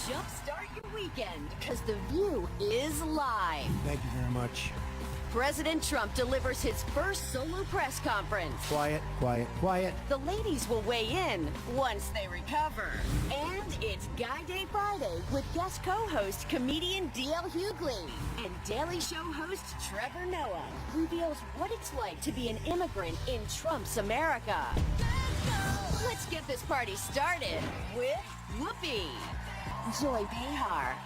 Jumpstart your weekend, because The View is live. Thank you very much. President Trump delivers his first solo press conference. Quiet, quiet, quiet. The ladies will weigh in once they recover. And it's Guy Day Friday with guest co-host comedian D.L. Hughley. And Daily Show host Trevor Noah reveals what it's like to be an immigrant in Trump's America. Let's get this party started with Whoopi, Joy Behar,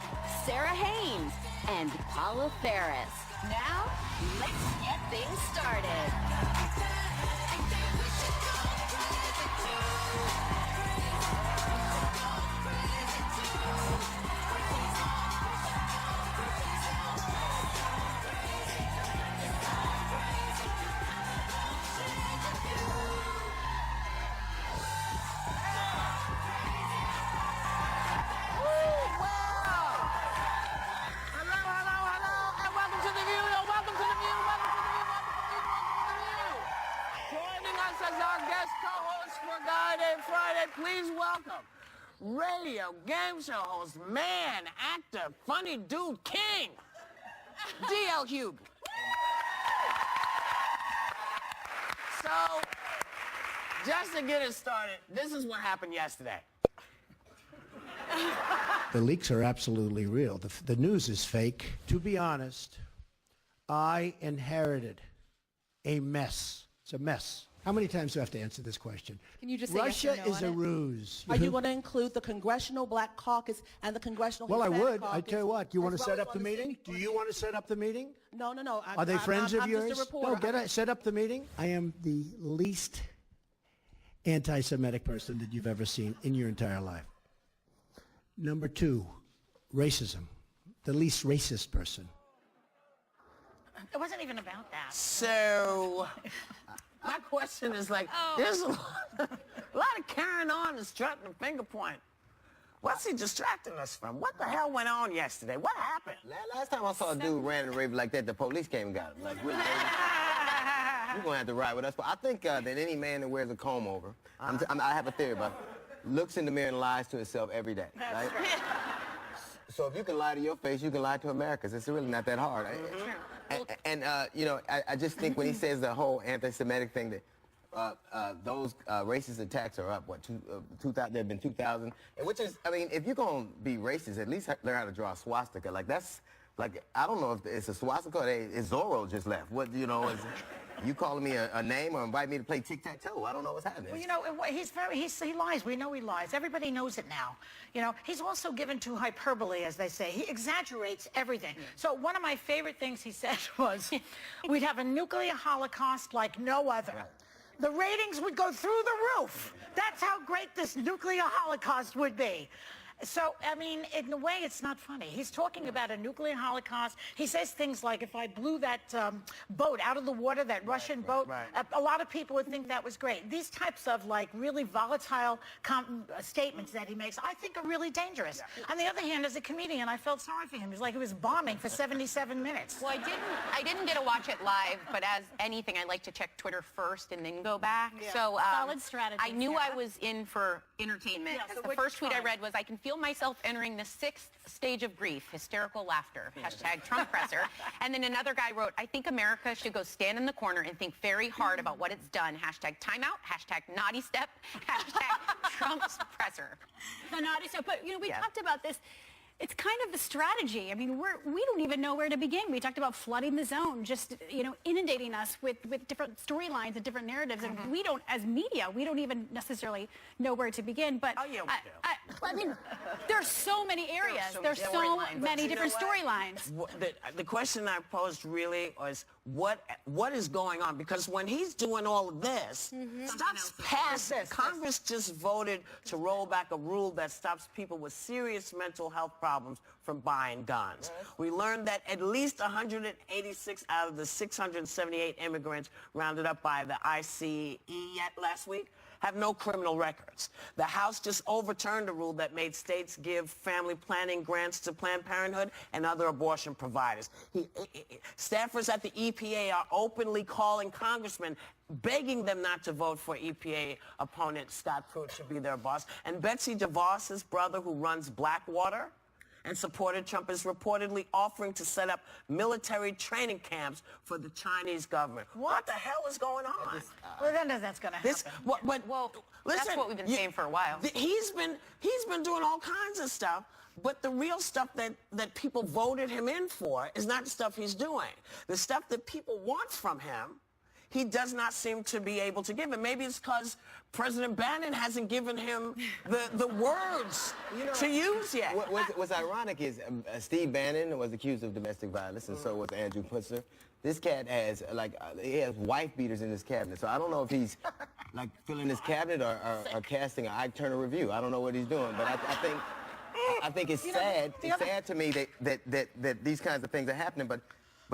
Sarah Haynes, and Paula Ferris. Now, let's get things started. Please welcome radio game show host, man, actor, funny dude, king, D.L. Hughley. So, just to get it started, this is what happened yesterday. The leaks are absolutely real. The news is fake. To be honest, I inherited a mess. It's a mess. How many times do I have to answer this question? Can you just say Russia yes or no is on a it? ruse. Are you going to include the Congressional Black Caucus and the Congressional Well, I Hispanic would. Caucus? I tell you what. You want to as set well up as the on meeting? Senate Do Party? you want to set up the meeting? No. Are they friends of I'm yours? just a reporter. No, set up the meeting. I am the least anti-Semitic person that you've ever seen in your entire life. Number two, racism. The least racist person. It wasn't even about that. So, my question is like, there's a lot of carrying on and strutting and finger pointing. What's he distracting us from? What the hell went on yesterday? What happened? Last time I saw a dude ran in a rave like that, the police came and got him. Like, you're going to have to ride with us. But I think that any man that wears a comb over, I have a theory about it, looks in the mirror and lies to himself every day. Right? So if you can lie to your face, you can lie to Americans. It's really not that hard. You know, I just think when he says the whole anti-Semitic thing, that those racist attacks are up, what, 2,000, there have been 2,000, which is, I mean, if you're going to be racist, at least learn how to draw a swastika. Like, that's, like, I don't know if it's a swastika or it's Zorro just left. What, you know, is you calling me a name or invite me to play tic-tac-toe? I don't know what's happening. Well, you know, he lies. We know he lies. Everybody knows it now. You know, he's also given to hyperbole, as they say. He exaggerates everything. So one of my favorite things he said was, we'd have a nuclear holocaust like no other. Right. The ratings would go through the roof. That's how great this nuclear holocaust would be. So, I mean, in a way, it's not funny. He's talking about a nuclear holocaust. He says things like, if I blew that boat out of the water, that Russian boat, a lot of people would think that was great. These types of, like, really volatile statements that he makes, I think are really dangerous. On the other hand, as a comedian, I felt sorry for him. He was like he was bombing for 77 minutes. Well, I didn't get to watch it live, but as anything, I like to check Twitter first and then go back. Yeah. So Solid strategy. I knew I was in for entertainment. Yeah, so the what'd first you tweet I find? read was, I can feel myself entering the 6th stage of grief, hysterical laughter, hashtag Trump presser. And then another guy wrote, I think America should go stand in the corner and think very hard about what it's done, hashtag timeout, hashtag naughty step, hashtag Trump's presser. The naughty step. But, you know, we talked about this. It's kind of the strategy. I mean, we don't even know where to begin. We talked about flooding the zone, just, you know, inundating us with different storylines and different narratives. And we don't, as media, we don't even necessarily know where to begin. But I mean, there's so many areas. There's so many different storylines. The question I posed really was, what is going on? Because when he's doing all of this, stuff's passing. Congress just voted to roll back a rule that stops people with serious mental health problems from buying guns. We learned that at least 186 out of the 678 immigrants rounded up by the ICE last week have no criminal records. The House just overturned a rule that made states give family planning grants to Planned Parenthood and other abortion providers. Staffers at the EPA are openly calling congressmen begging them not to vote for EPA opponent Scott Pruitt to be their boss. And Betsy DeVos's brother, who runs Blackwater and supported Trump, is reportedly offering to set up military training camps for the Chinese government. What the hell is going on? Well, then that's going to happen. Well, listen, that's what we've been saying for a while. He's been doing all kinds of stuff, but the real stuff that people voted him in for is not the stuff he's doing. The stuff that people want from him, he does not seem to be able to give. And maybe it's because President Bannon hasn't given him the words to use yet. What's ironic is Steve Bannon was accused of domestic violence, and so was Andrew Putzer. This cat has, he has wife beaters in his cabinet. So I don't know if he's, filling his cabinet or casting an Ike Turner review. I don't know what he's doing, but I think it's sad. It's sad to me that these kinds of things are happening, but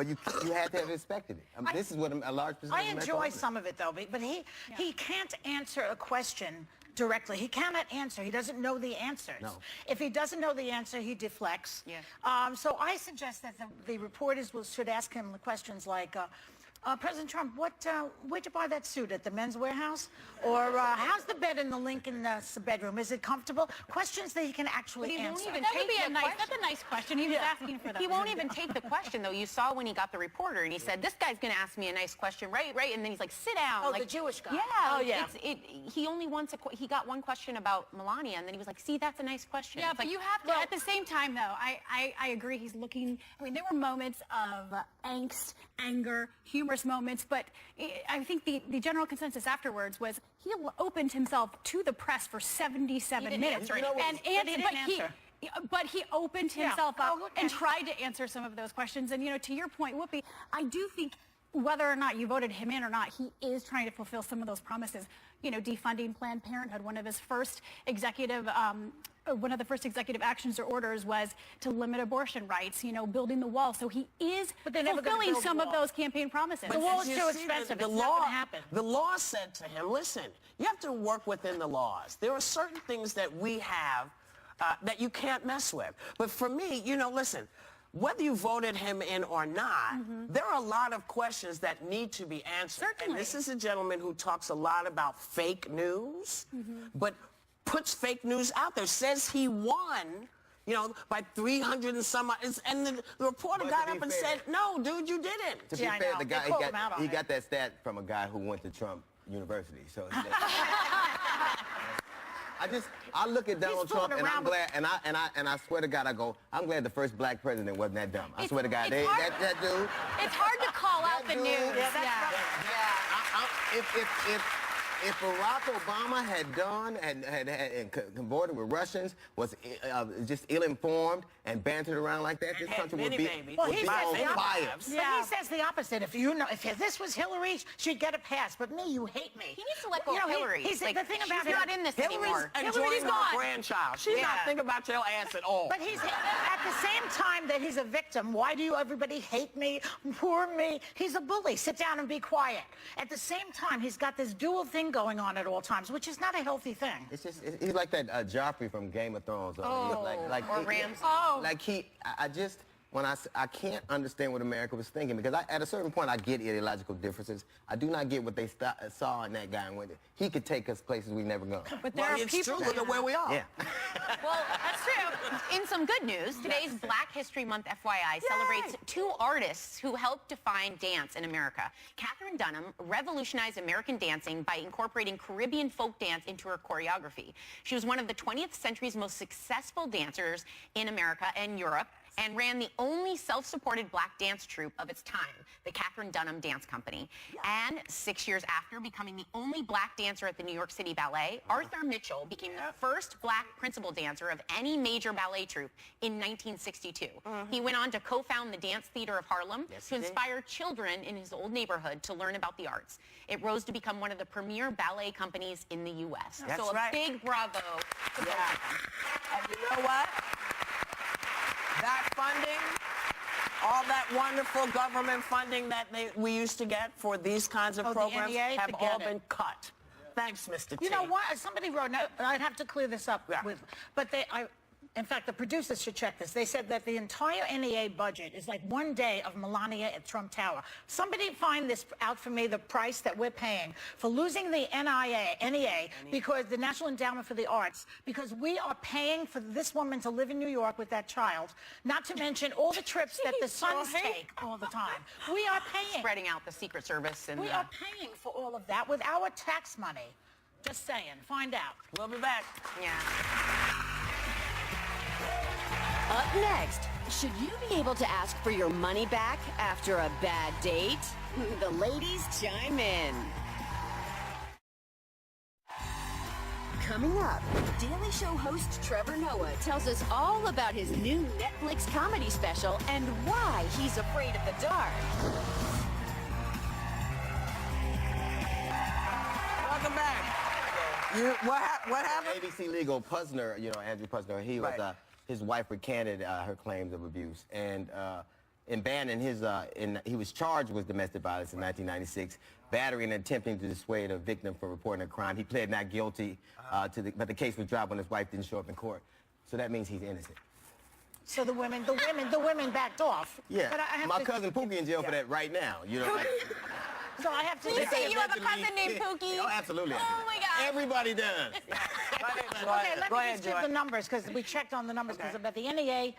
you had to have expected it. This is what a large percentage I enjoy some of it, though, but he can't answer a question directly. He cannot answer. He doesn't know the answers. No. If he doesn't know the answer, he deflects. Yeah. So I suggest that the reporters should ask him the questions like, President Trump, where'd you buy that suit, at the Men's Warehouse? Or how's the bed in the Lincoln bedroom? Is it comfortable? Questions that he can actually answer. That's a nice question. He was asking for that. He won't even take the question, though. You saw when he got the reporter, and he said, this guy's going to ask me a nice question, right? And then he's like, sit down. Oh, the Jewish guy. Yeah. Oh, yeah. He only wants he got one question about Melania, and then he was like, see, that's a nice question. Yeah, but you have to, at the same time, though, I agree. He's looking, there were moments of angst, anger, humorous moments, but I think the general consensus afterwards was he opened himself to the press for 77 minutes. But he opened himself up and tried to answer some of those questions. And, to your point, Whoopi, I do think whether or not you voted him in or not, he is trying to fulfill some of those promises. Defunding Planned Parenthood, one of the first executive actions or orders was to limit abortion rights, building the wall. So he is fulfilling some of those campaign promises. The wall is too expensive. It's not going to happen. The law said to him, listen, you have to work within the laws. There are certain things that we have that you can't mess with. But for me, listen, whether you voted him in or not, there are a lot of questions that need to be answered. Certainly. And this is a gentleman who talks a lot about fake news, but puts fake news out there, says he won, by 300 and some odd, and the reporter got up and said, no, dude, you didn't. To be fair, the guy, he got that stat from a guy who went to Trump University. So I look at Donald Trump and I'm glad, and I swear to God, I'm glad the first black president wasn't that dumb. I swear to God, that dude. It's hard to call out the news. If Barack Obama had done and cavorted with Russians, was just ill-informed and bantered around like that, this country would be on fire. But he says the opposite. If this was Hillary, she'd get a pass. But me, you hate me. He needs to let go of Hillary. The thing about she's not in this anymore. Hillary's our grandchild. She's not thinking about your ass at all. But he's at the same time that he's a victim. Why do everybody hate me? Poor me. He's a bully. Sit down and be quiet. At the same time, he's got this dual thing going on at all times, which is not a healthy thing. It's just he's like that Joffrey from Game of Thrones. Or Ramsay. I can't understand what America was thinking, because at a certain point I get ideological differences. I do not get what they saw in that guy and went. He could take us places we've never gone. But there are people. Look at where we are. Yeah. Well, that's true. In some good news, today's Black History Month FYI celebrates two artists who helped define dance in America. Katherine Dunham revolutionized American dancing by incorporating Caribbean folk dance into her choreography. She was one of the 20th century's most successful dancers in America and Europe, and ran the only self-supported black dance troupe of its time, the Katherine Dunham Dance Company. And 6 years after becoming the only black dancer at the New York City Ballet, Arthur Mitchell became the first black principal dancer of any major ballet troupe in 1962. He went on to co-found the Dance Theater of Harlem to inspire children in his old neighborhood to learn about the arts. It rose to become one of the premier ballet companies in the U.S. That's so a big bravo to both of them. And you know what? That funding, all that wonderful government funding that we used to get for these kinds of programs have all been cut. Thanks, Mr. T. You know what? Somebody wrote, I'd have to clear this up with, but In fact, the producers should check this. They said that the entire NEA budget is like 1 day of Melania at Trump Tower. Somebody find this out for me, the price that we're paying for losing the NEA, because the National Endowment for the Arts, because we are paying for this woman to live in New York with that child, not to mention all the trips that the sons take all the time. We are paying. Spreading out the Secret Service. And we are paying for all of that with our tax money. Just saying. Find out. We'll be back. Yeah. Up next, should you be able to ask for your money back after a bad date? The ladies chime in. Coming up, Daily Show host Trevor Noah tells us all about his new Netflix comedy special and why he's afraid of the dark. Welcome back. What happened? ABC legal Pusner, Andrew Pusner, he was, his wife recanted her claims of abuse. And in Bannon, he was charged with domestic violence in 1996, battery and attempting to dissuade a victim from reporting a crime. He pled not guilty, but the case was dropped when his wife didn't show up in court. So that means he's innocent. So the women backed off. Yeah, But I have my to, cousin Pookie in jail for that right now. So I have to You just say you have a cousin named Pookie? Oh, absolutely. Oh, my God. Everybody does. Okay, let me just give the numbers, because we checked on the numbers, because about the NEA,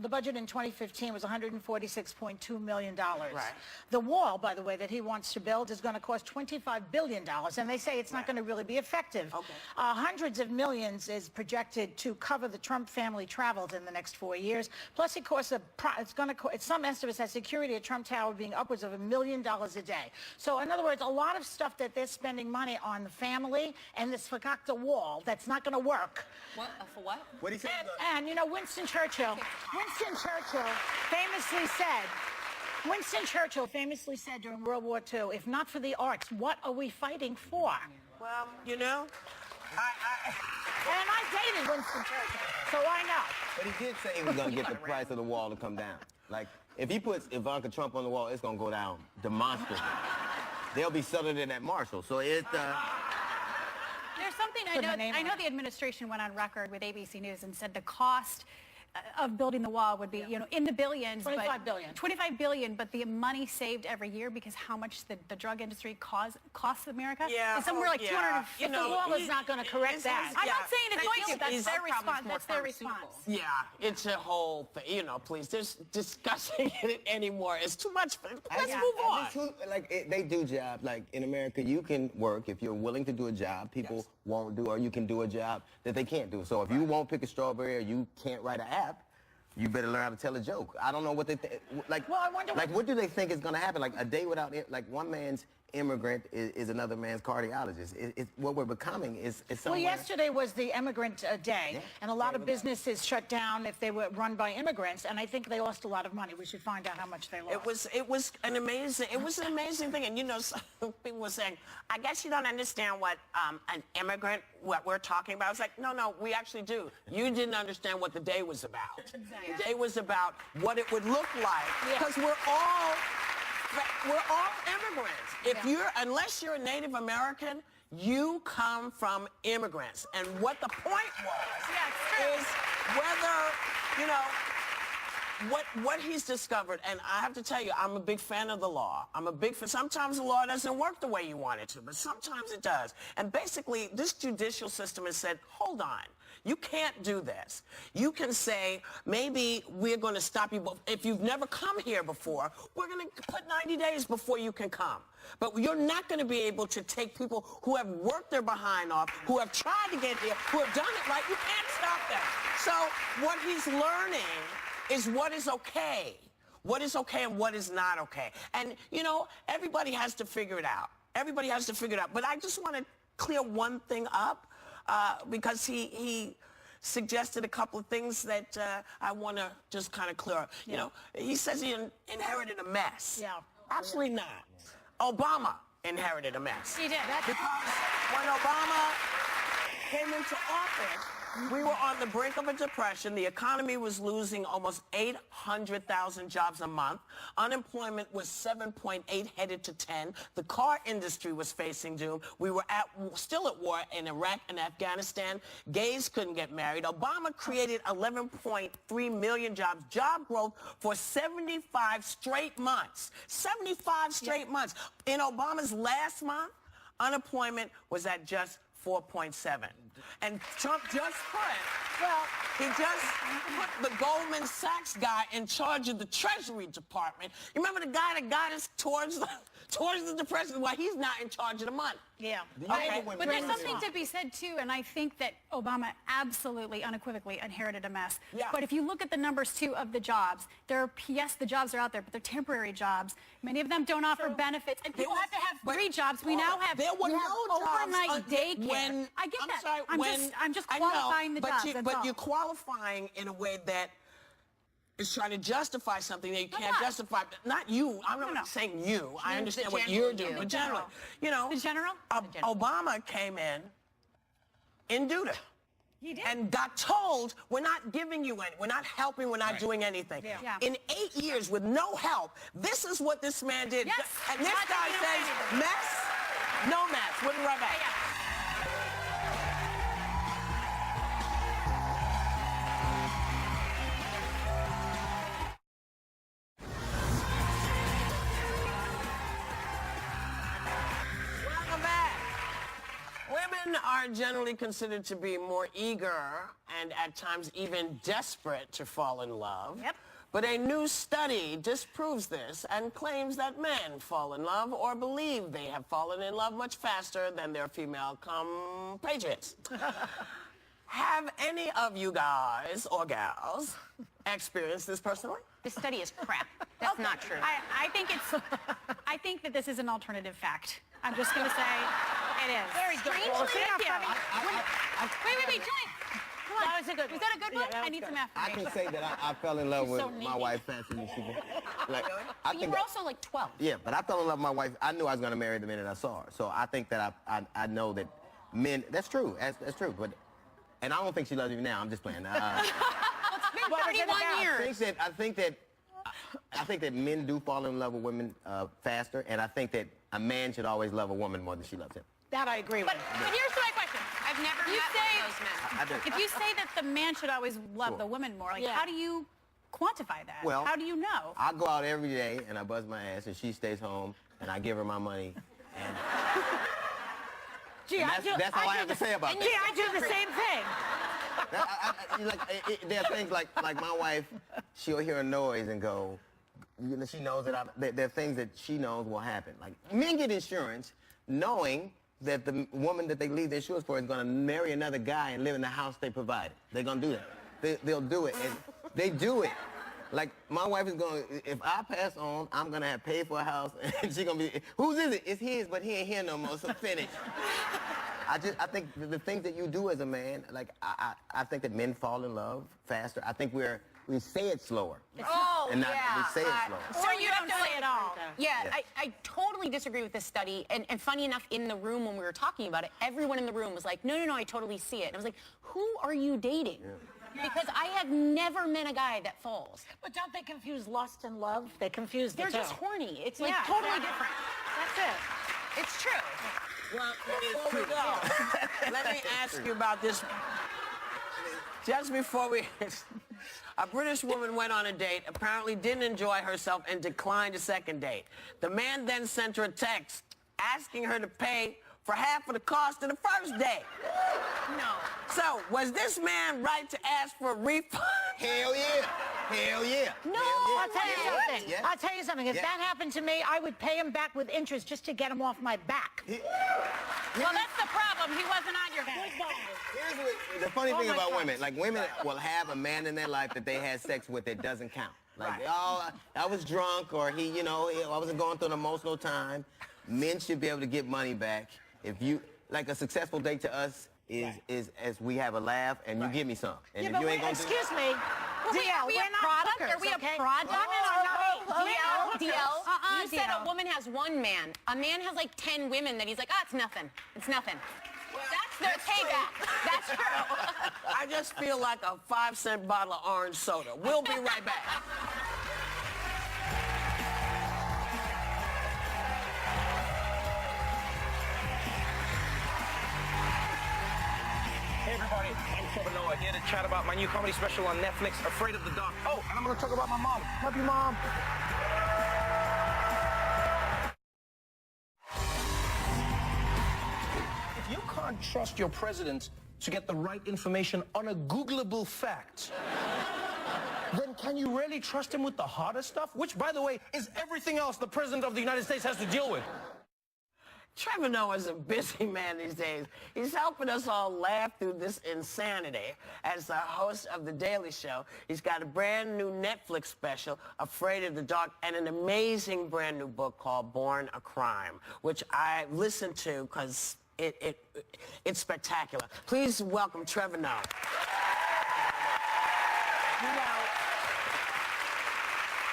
the budget in 2015 was $146.2 million. Right. The wall, by the way, that he wants to build is going to cost $25 billion, and they say it's not going to really be effective. Okay. Hundreds of millions is projected to cover the Trump family travels in the next 4 years. Plus, it costs some estimates has security at Trump Tower being upwards of $1 million a day. So, in other words, a lot of stuff that they're spending money on the family and this fakakta wall that's not going to work. What? For what? What he said? And Winston Churchill famously said during World War II, if not for the arts, what are we fighting for? Well, And I dated Winston Churchill, so I know. But he did say he was going to get the price of the wall to come down. Like, if he puts Ivanka Trump on the wall, it's going to go down demonstrably. They'll be selling it at Marshall. So it's... There's something I know the administration went on record with ABC News and said the cost of building the wall would be, in the billions. $25 billion. $25 billion, but the money saved every year because how much the drug industry costs America is somewhere like 250. The wall is not going to correct that. I'm not saying it's going to. That's their response. That's their response. yeah, it's a whole thing. Please, just discussing it anymore. It's too much. Let's move on. They do jobs. Like, in America, you can work if you're willing to do a job. People won't do, or you can do a job that they can't do. So if you won't pick a strawberry or you can't write an app, you better learn how to tell a joke. I don't know what they think. Well, I wonder what do they think is going to happen? Like, a day without, one man's immigrant is another man's cardiologist. What we're becoming is somewhere. Well, yesterday was the immigrant day, and a lot of businesses shut down if they were run by immigrants, and I think they lost a lot of money. We should find out how much they lost. It was an amazing thing. And some people were saying, I guess you don't understand what an immigrant, what we're talking about. It's like, no, we actually do. You didn't understand what the day was about. Exactly. The day was about what it would look like, because we're all immigrants. Unless you're a Native American, you come from immigrants. And what the point was is whether, what he's discovered. And I have to tell you, I'm a big fan of the law. Sometimes the law doesn't work the way you want it to, but sometimes it does. And basically, this judicial system has said, hold on. You can't do this. You can say, maybe we're going to stop you. If you've never come here before, we're going to put 90 days before you can come. But you're not going to be able to take people who have worked their behind off, who have tried to get here, who have done it right. You can't stop them. So what he's learning is what is okay. What is okay and what is not okay. And, everybody has to figure it out. Everybody has to figure it out. But I just want to clear one thing up. Because he suggested a couple of things that I want to just kind of clear up. He says he inherited a mess. Yeah. Absolutely not. Obama inherited a mess. He did. Because when Obama came into office, we were on the brink of a depression. The economy was losing almost 800,000 jobs a month. Unemployment was 7.8, headed to 10. The car industry was facing doom. We were still at war in Iraq and Afghanistan. Gays couldn't get married. Obama created 11.3 million jobs, job growth for 75 straight months. 75 straight months. In Obama's last month, unemployment was at just 4.7. And Trump just he just put the Goldman Sachs guy in charge of the Treasury Department. You remember the guy that got us towards the depression? Well, he's not in charge of the money. Yeah. Okay. But there's something to be said, too, and I think that Obama absolutely, unequivocally inherited a mess. Yeah. But if you look at the numbers, too, of the jobs, yes, the jobs are out there, but they're temporary jobs. Many of them don't offer benefits, and people have to have 3 jobs. We now have, there were no overnight jobs daycare. I get that. Sorry, I'm just qualifying the jobs. But you're qualifying in a way that is trying to justify something that you can't justify. Not you. I'm not saying you. I understand what you're doing, but generally, you know, the general? Obama came in duty. He did. And got told, we're not giving you any, we're not helping, we're not doing anything. Yeah. In 8 years with no help, this is what this man did. Yes. And this guy says, mess, no mess. We'll be right back. Welcome back. Women are generally considered to be more eager and at times even desperate to fall in love. Yep. But a new study disproves this and claims that men fall in love or believe they have fallen in love much faster than their female compatriots. Have any of you guys or gals experienced this personally? This study is crap. That's not true. I think that this is an alternative fact. I'm just going to say it is. Very good. Strangely, Thank you. Wait, Julie. Come on. That was a good one. Was that a good one? Yeah, I need some I affirmation. can say that I fell in love with so my needy. wife faster than she did. Like, I But you think were that- also like 12. Yeah, but I fell in love with my wife. I knew I was going to marry the minute I saw her. So I think that I know that men, that's true. That's true. But, and I don't think she loves me now. I'm just playing. It's been 31 years. I think that men do fall in love with women faster, and I think that a man should always love a woman more than she loves him. That I agree with. But here's my question. I've never You met say- one of those men. I do. If you say that the man should always love Sure. the woman more, like Yeah. how do you quantify that? Well, how do you know? I go out every day and I buzz my ass, and she stays home, and I give her my money, and Gee, that's all I have to say about Gee, that. I do the same thing. There are things like my wife, she'll hear a noise and go, you know, she knows that there are things that she knows will happen. Like, men get insurance knowing that the woman that they leave the insurance for is going to marry another guy and live in the house they provided. They're going to do that. They'll do it. And they do it. Like, my wife is going to, if I pass on, I'm going to have paid for a house, and she's going to be, whose is it? It's his, but he ain't here no more, so finish. I think the things that you do as a man, like, I think that men fall in love faster. I think we say it slower. Oh, And not, yeah. we say it slower. So you don't say it all. Yeah, Yeah. I totally disagree with this study. And funny enough, in the room when we were talking about it, everyone in the room was like, no, I totally see it. And I was like, who are you dating? Yeah. Because I have never met a guy that falls. But don't they confuse lust and love? They confuse the They're two. just horny. It's like Yeah, totally exactly. different. That's it. It's true. Well, before we go, let me ask you about this. Just before we... A British woman went on a date, apparently didn't enjoy herself, and declined a second date. The man then sent her a text asking her to pay for half of the cost of the first date. No. So, was this man right to ask for a refund? Hell yeah. Hell yeah. No, Hell yeah. I'll tell you Yeah. something. Yeah. I'll tell you something. If Yeah. that happened to me, I would pay him back with interest just to get him off my back. Well, that's the problem. He wasn't on your back. Here's what, the funny thing about women, like, women will have a man in their life that they had sex with that doesn't count. Like, oh, I was drunk, or he, you know, I wasn't going through an emotional time. Men should be able to get money back. If you, like, a successful date to us is as we have a laugh and you give me some. And Yeah, if but you ain't gonna do excuse me. Are we DL, a we're not product? hookers, Are we a okay? product? DL, you said DL. a woman has one man. A man has like 10 women that he's like, it's nothing. It's nothing. That's their payback. That's true. I just feel like a 5-cent bottle of orange soda. We'll be right back. Hey everybody, I'm Trevor Noah, here to chat about my new comedy special on Netflix, Afraid of the Dark. Oh, and I'm going to talk about my mom. Love you, Mom. If you can't trust your president to get the right information on a Googleable fact, then can you really trust him with the harder stuff? Which, by the way, is everything else the president of the United States has to deal with. Trevor Noah is a busy man these days. He's helping us all laugh through this insanity. As the host of The Daily Show, he's got a brand new Netflix special, Afraid of the Dark, and an amazing brand new book called Born a Crime, which I listened to because it's spectacular. Please welcome Trevor Noah. You know,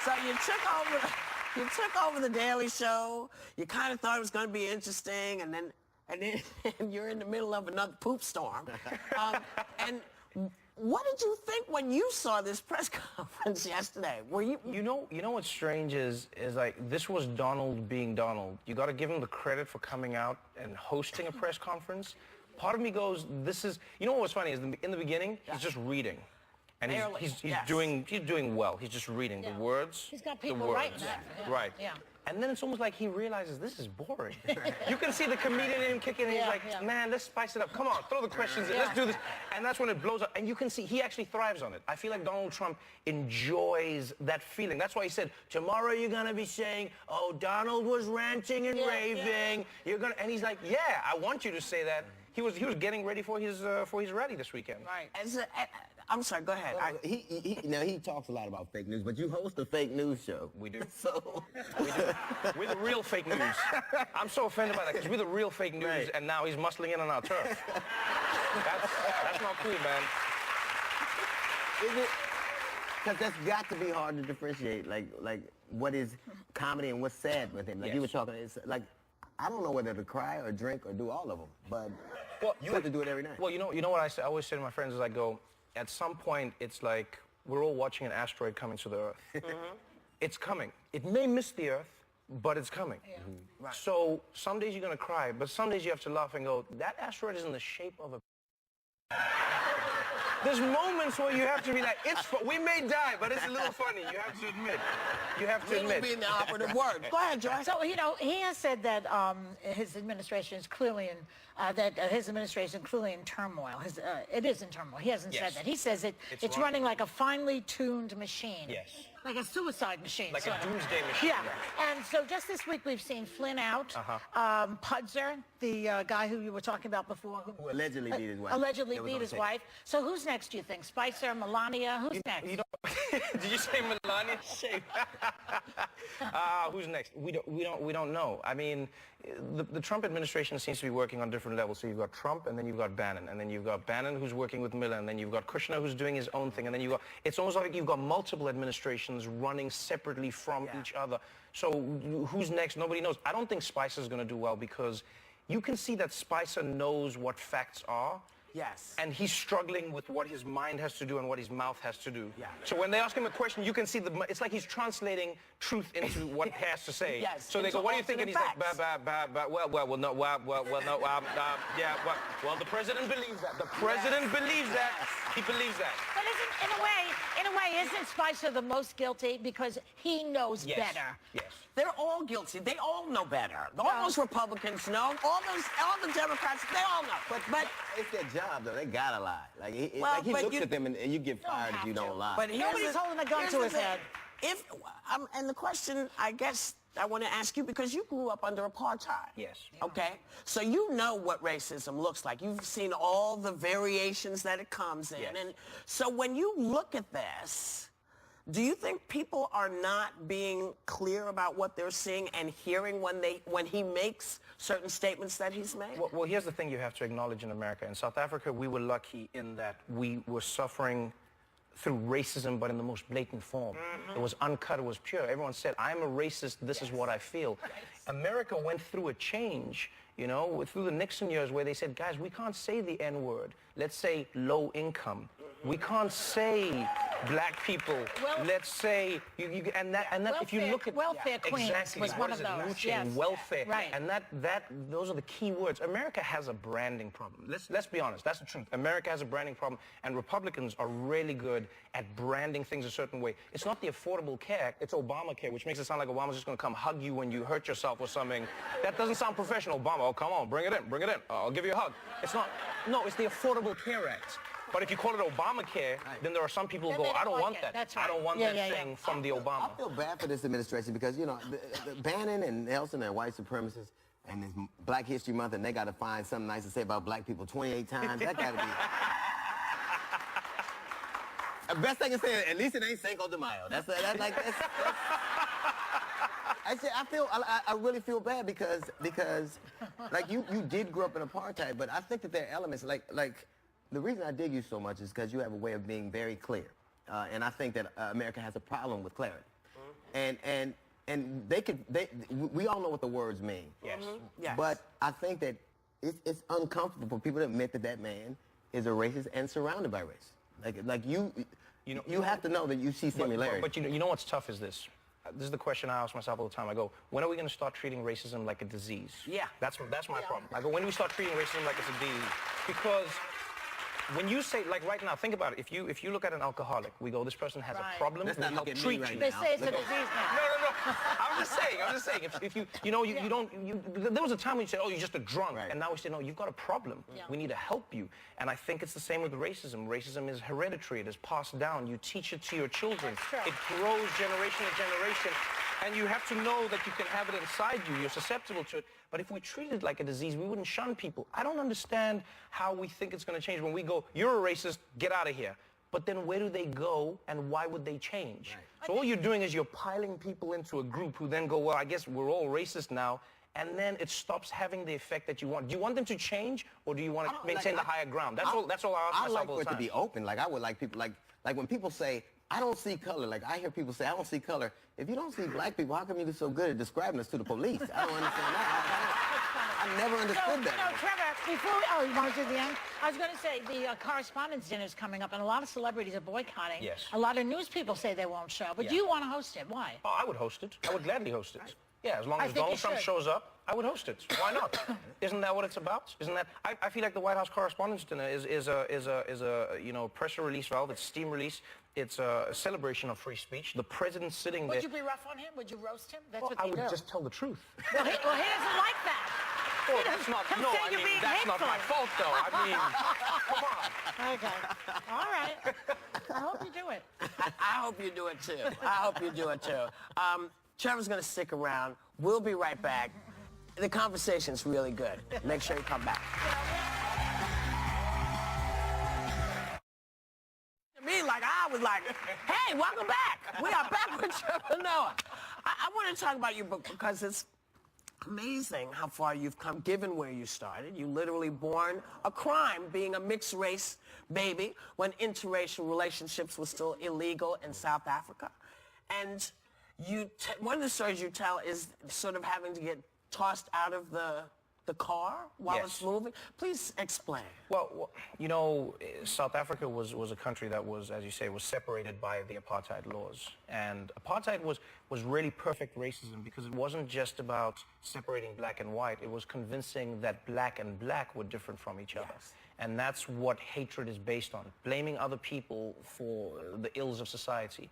so you took over The Daily Show. You kind of thought it was going to be interesting, and then you're in the middle of another poop storm. And what did you think when you saw this press conference yesterday? Were you? You know what's strange is like this was Donald being Donald. You got to give him the credit for coming out and hosting a press conference. Part of me goes, this is. You know what's funny is in the beginning he's just reading. And he's doing well. He's just reading the words. He's got people writing that. Yeah. Right. Yeah. And then it's almost like he realizes this is boring. You can see the comedian in him kicking in. He's like, man, let's spice it up. Come on, throw the questions in. Let's do this. And that's when it blows up. And you can see he actually thrives on it. I feel like Donald Trump enjoys that feeling. That's why he said, tomorrow you're going to be saying, oh, Donald was ranting and raving. You're gonna, and he's like, yeah, I want you to say that. He was getting ready for his rally this weekend. Right. I'm sorry, go ahead. Now, he talks a lot about fake news, but you host a fake news show. We do. So we do. We're the real fake news. I'm so offended by that because we're the real fake news, and now he's muscling in on our turf. That's not cool, man. Is it? Because that's got to be hard to differentiate, like what is comedy and what's sad with him. Like you were talking, it's like, I don't know whether to cry or drink or do all of them, but you have to do it every night. Well, you know what I always say to my friends is I go, at some point, it's like we're all watching an asteroid coming to the Earth. It's coming. It may miss the Earth, but it's coming. Yeah. Right. So some days you're going to cry, but some days you have to laugh and go, that asteroid is in the shape of a... There's moments where you have to be like, we may die, but it's a little funny. You have to admit. You have to admit. Being the operative word. Go ahead, Joyce. So, you know, he has said that his administration is clearly in turmoil. It is in turmoil. He hasn't said that. He says it's running like a finely tuned machine. Yes. Like a suicide machine. Like a doomsday machine. Yeah. And so just this week we've seen Flynn out. Pudzer, the guy who you were talking about before. Who allegedly beat his wife. Allegedly beat his wife. So who's next, do you think? Spicer, Melania? Who's next? Did you say Melania? Who's next? We don't know. I mean, the Trump administration seems to be working on different levels. So you've got Trump, and then you've got Bannon, and then you've got Bannon who's working with Miller, and then you've got Kushner who's doing his own thing, and then you've got. It's almost like you've got multiple administrations running separately from each other. So who's next? Nobody knows. I don't think Spicer's going to do well because you can see that Spicer knows what facts are. Yes. And he's struggling with what his mind has to do and what his mouth has to do. Yeah. So when they ask him a question, you can see it's like he's translating truth into what he has to say. Yes. So they go, what do you think? And he's like, well, the president believes that. The president believes that. He believes that. But in a way, isn't Spicer the most guilty because he knows better? Yes. They're all guilty. They all know better. All those Republicans know. All the Democrats, they all know. But it's their job, though. They gotta lie. Like he looks at them and you get fired if you don't lie. But nobody's holding a gun to his head. And the question, I guess, I want to ask you, because you grew up under apartheid. Yes. Okay? So you know what racism looks like. You've seen all the variations that it comes in. Yes. And so when you look at this, do you think people are not being clear about what they're seeing and hearing when he makes certain statements that he's made? Well, here's the thing you have to acknowledge in America. In South Africa, we were lucky in that we were suffering through racism, but in the most blatant form. It was uncut, it was pure. Everyone said, I'm a racist, this is what I feel. America went through a change, you know, through the Nixon years where they said, guys, we can't say the N-word. Let's say low income. We can't say black people. Let's say and that if you look at welfare queens exactly, was one of those. Yes. Welfare, right? And those are the key words. America has a branding problem. Let's be honest. That's the truth. America has a branding problem, and Republicans are really good at branding things a certain way. It's not the Affordable Care Act. It's Obamacare, which makes it sound like Obama's just going to come hug you when you hurt yourself or something. That doesn't sound professional. Obama, oh come on, bring it in, bring it in. I'll give you a hug. It's not. No, it's the Affordable Care Act. But if you call it Obamacare, then there are some people who go, I don't want that. That's right. I don't want that thing from the Obama. I feel bad for this administration because, you know, the Bannon and Nelson are white supremacists, and it's Black History Month, and they got to find something nice to say about black people 28 times. That got to be... The best I can say, at least it ain't Cinco de Mayo. I really feel bad because like you did grow up in apartheid, but I think that there are elements like the reason I dig you so much is because you have a way of being very clear, and I think that America has a problem with clarity, and we all know what the words mean. Yes. Yes. But I think that it's uncomfortable for people to admit that that man is a racist and surrounded by race. You have to know that you see similarities. But you know what's tough is this. This is the question I ask myself all the time. I go, when are we going to start treating racism like a disease? Yeah. That's my problem. I go, when do we start treating racism like it's a disease? Because when you say, like right now, think about it. If you look at an alcoholic, we go, this person has a problem. Let's we not help look at me treat right you. They now. say it's a disease now. No. I'm just saying. If you don't, there was a time when you said, oh, you're just a drunk. Right. And now we say, no, you've got a problem. Yeah. We need to help you. And I think it's the same with racism. Racism is hereditary. It is passed down. You teach it to your children. That's true. It grows generation to generation. And you have to know that you can have it inside you. You're susceptible to it. But if we treat it like a disease, we wouldn't shun people. I don't understand how we think it's going to change when we go, you're a racist, get out of here. But then where do they go and why would they change? Right. So all you're doing is you're piling people into a group who then go, well, I guess we're all racist now. And then it stops having the effect that you want. Do you want them to change or do you want to maintain the higher ground? That's all I ask myself all the time. I like for it to be open. Like I would like people, like when people say, I don't see color. Like I hear people say, I don't see color. If you don't see black people, how come you're so good at describing us to the police? I don't understand that. I never understood that. No, Trevor, before you want to do the end? I was going to say the correspondence dinner is coming up, and a lot of celebrities are boycotting. Yes. A lot of news people say they won't show, but you want to host it. Why? Oh, I would host it. I would gladly host it. Yeah, as long as think Donald you Trump should. shows up, I would host it. Why not? Isn't that what it's about? Isn't that? I feel like the White House Correspondents' Dinner is a pressure release valve. It's steam release. It's a celebration of free speech. The president's sitting there. Would you be rough on him? Would you roast him? That's what I they would do. just tell the truth. Well, he doesn't like that. Well, that's not. He'll No, say I you're mean being that's not my hateful. fault, though. I mean, come on. Okay. All right. I hope you do it. I hope you do it too. I hope you do it too. Trevor's going to stick around. We'll be right back. The conversation's really good. Make sure you come back. Me, like I was like, hey, welcome back. We are back with Trevor Noah. I want to talk about your book because it's amazing how far you've come, given where you started. You literally born a crime, being a mixed race baby when interracial relationships were still illegal in South Africa. And one of the stories you tell is sort of having to get tossed out of the car while it's moving. Please explain. Well, you know, South Africa was a country that was, as you say, was separated by the apartheid laws. And apartheid was really perfect racism because it wasn't just about separating black and white. It was convincing that black and black were different from each other. Yes. And that's what hatred is based on, blaming other people for the ills of society.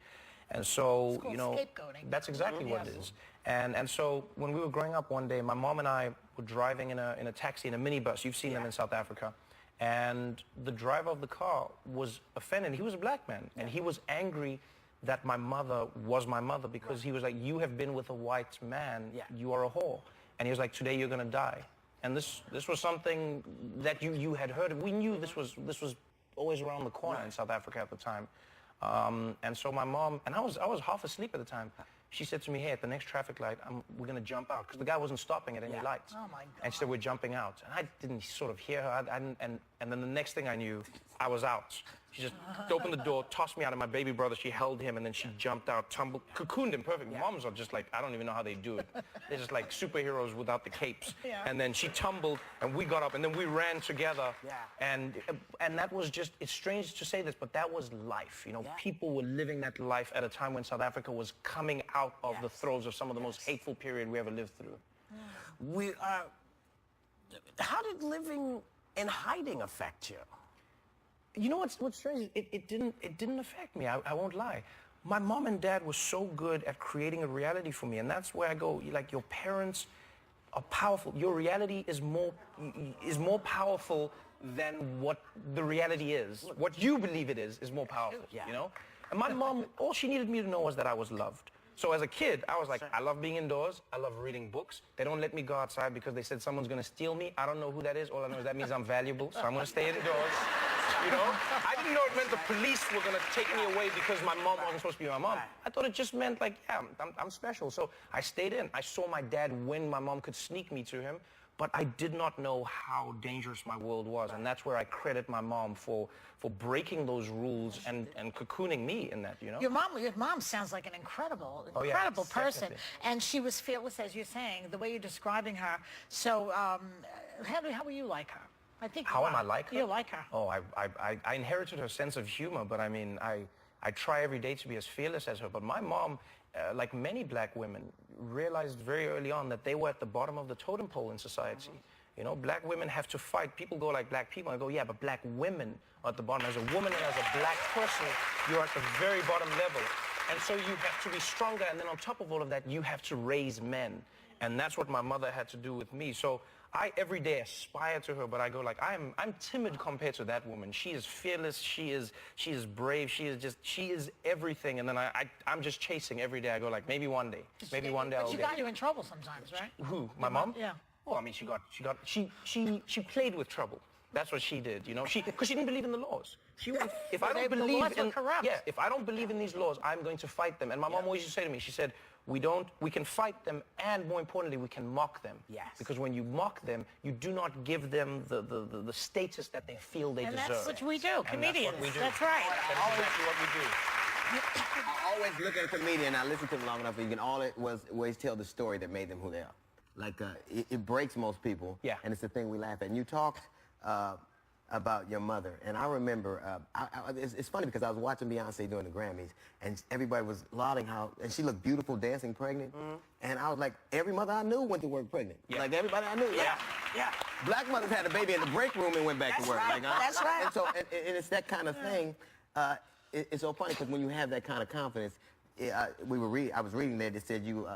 And so, you know, scapegoating. that's exactly what it is. And so when we were growing up one day, my mom and I were driving in a taxi, in a minibus. You've seen them in South Africa. And the driver of the car was offended. He was a black man. And he was angry that my mother was my mother because he was like, you have been with a white man. You are a whore. And he was like, today you're going to die. And this was something that you had heard of. We knew this was always around the corner in South Africa at the time. And so my mom, and I was half asleep at the time. She said to me, hey, at the next traffic light, we're going to jump out. Because the guy wasn't stopping at any lights. Oh, my God. And she said, we're jumping out. And I didn't sort of hear her. And And then the next thing I knew, I was out. She just opened the door, tossed me out, of my baby brother, she held him, and then she jumped out, tumbled, cocooned him perfect. Moms are just like, I don't even know how they do it. They're just like superheroes without the capes. Yeah. And then she tumbled, and we got up, and then we ran together. Yeah. And that was just, it's strange to say this, but that was life. You know, people were living that life at a time when South Africa was coming out of the throes of some of the most hateful period we ever lived through. How did living in hiding affect you? You know what's strange? It didn't affect me. I won't lie. My mom and dad were so good at creating a reality for me, and that's where I go. Like, your parents are powerful. Your reality is more powerful than what the reality is. What you believe it is more powerful. You know. And my mom, all she needed me to know was that I was loved. So as a kid, I was like, I love being indoors. I love reading books. They don't let me go outside because they said someone's going to steal me. I don't know who that is. All I know is that means I'm valuable, so I'm going to stay indoors. You know? I didn't know it meant the police were going to take me away because my mom wasn't supposed to be my mom. I thought it just meant, like, yeah, I'm special. So I stayed in. I saw my dad when my mom could sneak me to him, but I did not know how dangerous my world was. And that's where I credit my mom for breaking those rules and cocooning me in that, you know? Your mom sounds like an incredible person. Definitely. And she was fearless, as you're saying, the way you're describing her. So how were you like her? I think How am I like her? You like her. Oh, I inherited her sense of humor, but I mean, I try every day to be as fearless as her. But my mom, like many black women, realized very early on that they were at the bottom of the totem pole in society. You know, black women have to fight. People go like black people. I go, yeah, but black women are at the bottom. As a woman and as a black person, you're at the very bottom level. And so you have to be stronger. And then on top of all of that, you have to raise men. And that's what my mother had to do with me. So I every day aspire to her, but I go like, I'm timid compared to that woman. She is fearless. She is brave. She is everything. And then I'm just chasing every day. I go like, maybe one day, But she got you in trouble sometimes, right? Who? My mom? Yeah. Oh, I mean, she played with trouble. That's what she did, you know. Because she didn't believe in the laws. She went, if I don't believe laws in, were corrupt. yeah, if I don't believe in these laws, I'm going to fight them. And my mom always used to say to me, she said, we can fight them, and more importantly, we can mock them. Yes. Because when you mock them, you do not give them the status that they feel they deserve. And that's what we do, comedians. That's what we do. That's right. That's exactly what we do. I always look at a comedian, I listen to them long enough, and you can always tell the story that made them who they are. Like, it breaks most people, and it's the thing we laugh at. And you talked about your mother, and I remember, it's funny because I was watching Beyonce during the Grammys, and everybody was lauding how, and she looked beautiful dancing pregnant, and I was like, every mother I knew went to work pregnant. Like, everybody I knew. Yeah. Black mothers had a baby in the break room and went back to work. Right. Like, That's right. And so, and it's that kind of thing. It's so funny because when you have that kind of confidence, I was reading there that said you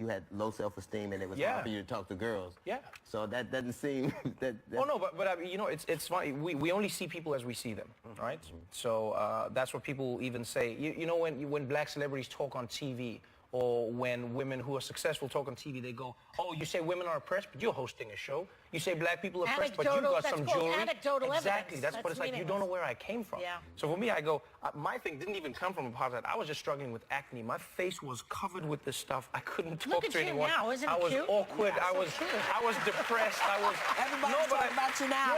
had low self-esteem and it was hard for you to talk to girls. Yeah. So that doesn't seem that. Oh no, but I mean, you know, it's funny. We only see people as we see them, right? So that's what people even say. You know, when black celebrities talk on TV, or when women who are successful talk on TV, they go, "Oh, you say women are oppressed, but you're hosting a show. You say black people are oppressed, but you got some jewelry." Anecdotal exactly. evidence. That's what it's like. You don't know where I came from. Yeah. So for me, I go, my thing didn't even come from apartheid. I was just struggling with acne. My face was covered with this stuff. I couldn't talk Look to at you anyone. now. Isn't it I was cute? awkward. I was depressed. Everybody's talking about you now.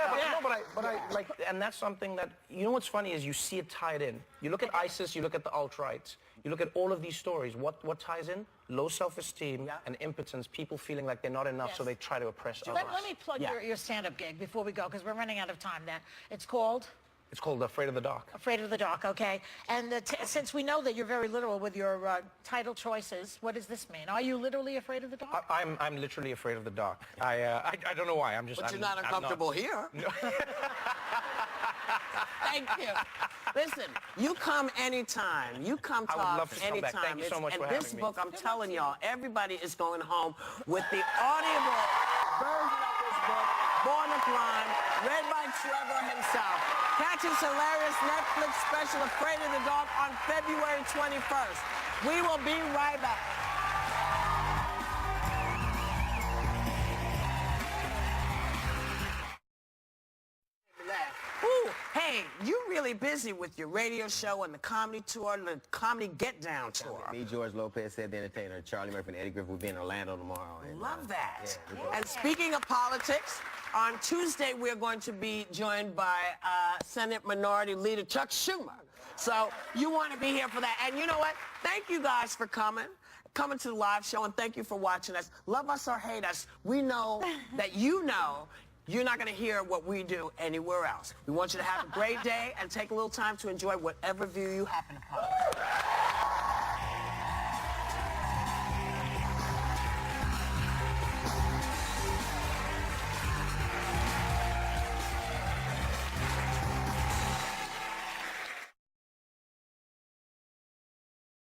But I like, and that's something that, you know what's funny is you see it tied in. You look at ISIS, you look at the alt-right, you look at all of these stories. What ties in? Low self-esteem and impotence, people feeling like they're not enough, so they try to oppress others. Let me plug your stand-up gig before we go, because we're running out of time then. It's called? It's called Afraid of the Dark. Afraid of the Dark, okay. And since we know that you're very literal with your title choices, what does this mean? Are you literally afraid of the dark? I'm literally afraid of the dark. I don't know why. But you're not uncomfortable here. No. Thank you. Listen, you come anytime. You come talk I would love to come anytime. back. Thank you so much for having me. And this book, I'm telling y'all, everybody is going home with the audible version of this book, Born to Climb, read by Trevor himself. Catch his hilarious Netflix special, Afraid of the Dark, on February 21st. We will be right back. Ooh, hey, you really really busy with your radio show and the comedy tour, the comedy Get Down tour. Me, George Lopez, said the entertainer, Charlie Murphy, and Eddie Griffin will be in Orlando tomorrow. And, Love that. yeah, And speaking of politics, on Tuesday we're going to be joined by Senate Minority Leader Chuck Schumer. So you want to be here for that. And you know what? Thank you guys for coming to the live show, and thank you for watching us. Love us or hate us, we know that you know you're not going to hear what we do anywhere else. We want you to have a great day and take a little time to enjoy whatever view you happen upon.